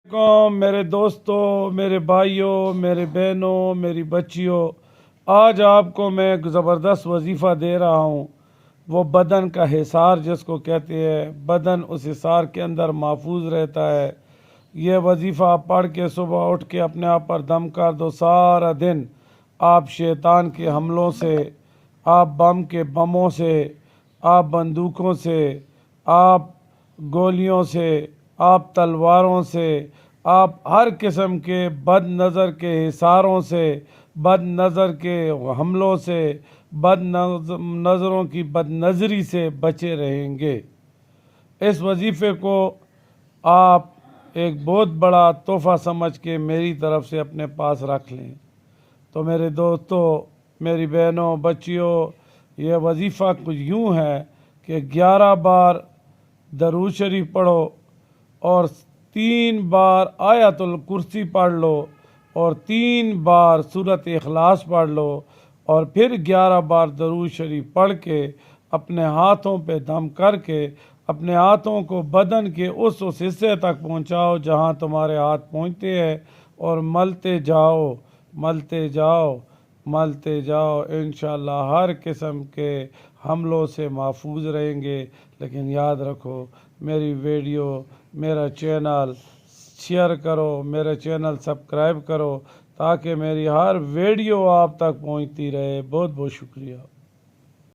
मेरे दोस्तों, मेरे भाइयों, मेरे बहनों, मेरी बच्चियों, आज आपको मैं एक ज़बरदस्त वजीफ़ा दे रहा हूँ। वो बदन का हिसार जिसको कहते हैं, बदन उस हिसार के अंदर महफूज रहता है। ये वजीफ़ा आप पढ़ के सुबह उठ के अपने आप पर दम कर दो। सारा दिन आप शैतान के हमलों से, आप बम के बमों से, आप बंदूकों से, आप गोलियों से, आप तलवारों से, आप हर किस्म के बद नज़र के हिसारों से, बद नज़र के हमलों से, बद नज़रों की बद नज़री से बचे रहेंगे। इस वजीफ़े को आप एक बहुत बड़ा तोहफ़ा समझ के मेरी तरफ से अपने पास रख लें। तो मेरे दोस्तों, मेरी बहनों, बच्चियों, ये वजीफ़ा कुछ यूँ है कि 11 बार दरूद शरीफ पढ़ो और 3 बार आयतुल कुर्सी पढ़ लो और 3 बार सूरत इखलास पढ़ लो और फिर 11 बार दरूद शरीफ पढ़ के अपने हाथों पे दम करके अपने हाथों को बदन के उस हिस्से तक पहुंचाओ जहां तुम्हारे हाथ पहुंचते हैं और मलते जाओ, मलते जाओ, मलते जाओ। इंशाअल्लाह हर किस्म के हमलों से महफूज रहेंगे। लेकिन याद रखो, मेरी वीडियो, मेरा चैनल शेयर करो, मेरा चैनल सब्सक्राइब करो ताकि मेरी हर वीडियो आप तक पहुंचती रहे। बहुत बहुत शुक्रिया।